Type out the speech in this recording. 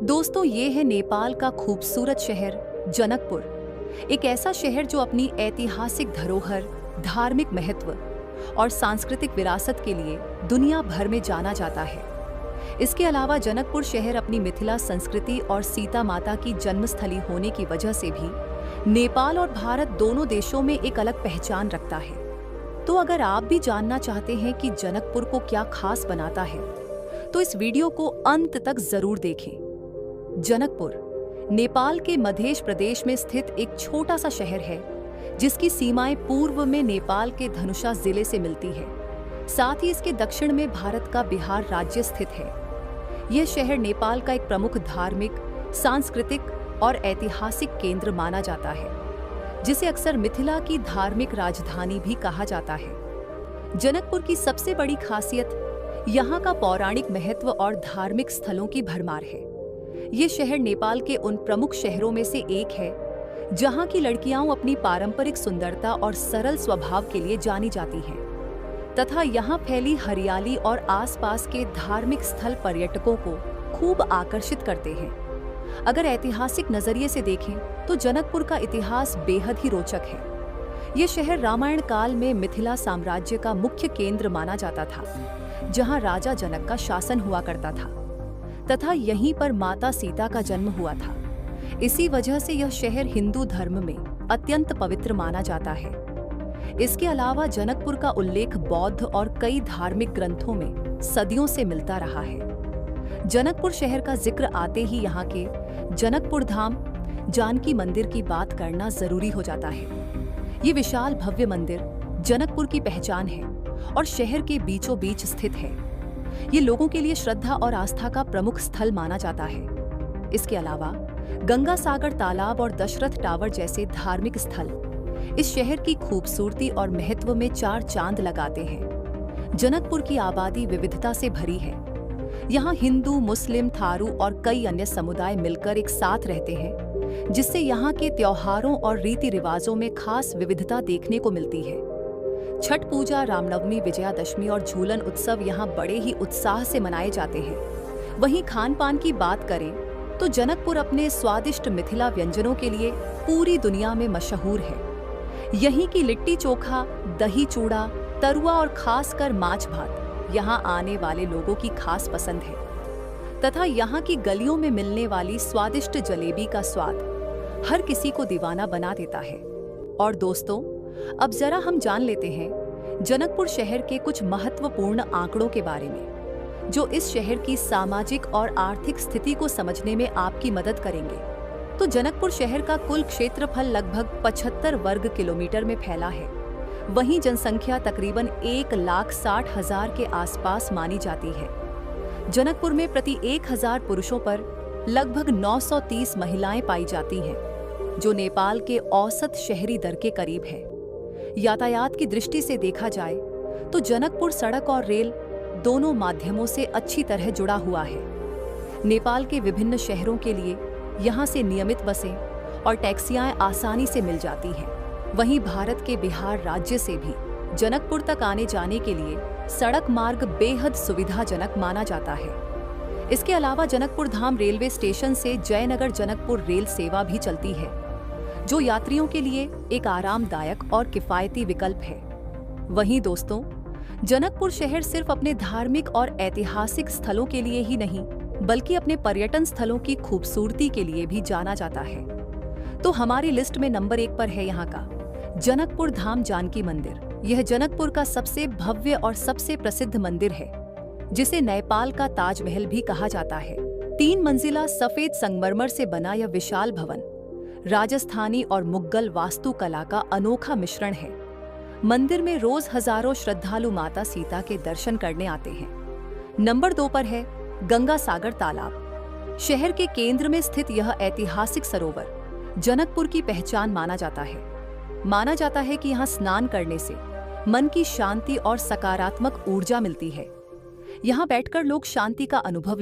दोस्तों, ये है नेपाल का खूबसूरत शहर जनकपुर। एक ऐसा शहर जो अपनी ऐतिहासिक धरोहर, धार्मिक महत्व और सांस्कृतिक विरासत के लिए दुनिया भर में जाना जाता है। इसके अलावा जनकपुर शहर अपनी मिथिला संस्कृति और सीता माता की जन्मस्थली होने की वजह से भी नेपाल और भारत दोनों देशों में एक अलग पहचान रखता है। तो अगर आप भी जानना चाहते हैं कि जनकपुर को क्या खास बनाता है, तो इस वीडियो को अंत तक जरूर देखें। जनकपुर नेपाल के मध्य प्रदेश में स्थित एक छोटा सा शहर है, जिसकी सीमाएं पूर्व में नेपाल के धनुषा जिले से मिलती है। साथ ही इसके दक्षिण में भारत का बिहार राज्य स्थित है। यह शहर नेपाल का एक प्रमुख धार्मिक, सांस्कृतिक और ऐतिहासिक केंद्र माना जाता है, जिसे अक्सर मिथिला की धार्मिक राजधानी भी कहा जाता है। जनकपुर की सबसे बड़ी खासियत यहाँ का पौराणिक महत्व और धार्मिक स्थलों की भरमार है। ये शहर नेपाल के उन प्रमुख शहरों में से एक है जहाँ की लड़कियां अपनी पारंपरिक सुंदरता और सरल स्वभाव के लिए जानी जाती हैं, तथा यहाँ फैली हरियाली और आसपास के धार्मिक स्थल पर्यटकों को खूब आकर्षित करते हैं। अगर ऐतिहासिक नजरिए से देखें तो जनकपुर का इतिहास बेहद ही रोचक है। ये शहर रामायण काल में मिथिला साम्राज्य का मुख्य केंद्र माना जाता था, जहाँ राजा जनक का शासन हुआ करता था, तथा यहीं पर माता सीता का जन्म हुआ था। इसी वजह से यह शहर हिंदू धर्म में अत्यंत पवित्र माना जाता है। इसके अलावा जनकपुर का उल्लेख बौद्ध और कई धार्मिक ग्रंथों में सदियों से मिलता रहा है। जनकपुर शहर का जिक्र आते ही यहाँ के जनकपुर धाम जानकी मंदिर की बात करना जरूरी हो जाता है। ये विशाल भव्य मंदिर जनकपुर की पहचान है और शहर के बीचों बीच स्थित है। ये लोगों के लिए श्रद्धा और आस्था का प्रमुख स्थल माना जाता है। इसके अलावा गंगा सागर तालाब और दशरथ टावर जैसे धार्मिक स्थल इस शहर की खूबसूरती और महत्व में चार चांद लगाते हैं। जनकपुर की आबादी विविधता से भरी है। यहाँ हिंदू, मुस्लिम, थारू और कई अन्य समुदाय मिलकर एक साथ रहते हैं, जिससे यहाँ के त्योहारों और रीति रिवाजों में खास विविधता देखने को मिलती है। छठ पूजा, रामनवमी, विजयादशमी और झूलन उत्सव यहाँ बड़े ही उत्साह से मनाए जाते हैं। वहीं खान पान की बात करें तो जनकपुर अपने स्वादिष्ट मिथिला व्यंजनों के लिए पूरी दुनिया में मशहूर है। यहीं की लिट्टी चोखा, दही चूड़ा, तरुआ और खासकर माछ भात यहाँ आने वाले लोगों की खास पसंद है, तथा यहाँ की गलियों में मिलने वाली स्वादिष्ट जलेबी का स्वाद हर किसी को दीवाना बना देता है। और दोस्तों, अब जरा हम जान लेते हैं जनकपुर शहर के कुछ महत्वपूर्ण आंकड़ों के बारे में, जो इस शहर की सामाजिक और आर्थिक स्थिति को समझने में आपकी मदद करेंगे। तो जनकपुर शहर का कुल क्षेत्रफल लगभग 75 वर्ग किलोमीटर में फैला है। वहीं जनसंख्या तकरीबन 1,60,000 के आसपास मानी जाती है। जनकपुर में प्रति 1000 पुरुषों पर लगभग 930 महिलाएं पाई जाती हैं, जो नेपाल के औसत शहरी दर के करीब है। यातायात की दृष्टि से देखा जाए तो जनकपुर सड़क और रेल दोनों माध्यमों से अच्छी तरह जुड़ा हुआ है। नेपाल के विभिन्न शहरों के लिए यहाँ से नियमित बसें और टैक्सियां आसानी से मिल जाती हैं। वहीं भारत के बिहार राज्य से भी जनकपुर तक आने जाने के लिए सड़क मार्ग बेहद सुविधाजनक माना जाता है। इसके अलावा जनकपुर धाम रेलवे स्टेशन से जयनगर जनकपुर रेल सेवा भी चलती है, जो यात्रियों के लिए एक आरामदायक और किफायती विकल्प है। वहीं दोस्तों, जनकपुर शहर सिर्फ अपने धार्मिक और ऐतिहासिक स्थलों के लिए ही नहीं, बल्कि अपने पर्यटन स्थलों की खूबसूरती के लिए भी जाना जाता है। तो हमारी लिस्ट में नंबर 1 पर है यहाँ का जनकपुर धाम जानकी मंदिर। यह जनकपुर का सबसे भव्य और सबसे प्रसिद्ध मंदिर है, जिसे नेपाल का ताजमहल भी कहा जाता है। 3 मंजिला सफेद संगमरमर से बना यह विशाल भवन राजस्थानी और मुगल वास्तुकला का अनोखा मिश्रण है। मंदिर में रोज हजारों श्रद्धालु माता सीता के दर्शन करने आते हैं। नंबर 2 पर है गंगा सागर तालाब। शहर के केंद्र में स्थित यह ऐतिहासिक सरोवर जनकपुर की पहचान माना जाता है। माना जाता है कि यहाँ स्नान करने से मन की शांति और सकारात्मक ऊर्जा मिलती है। यहाँ बैठकर लोग शांति का अनुभव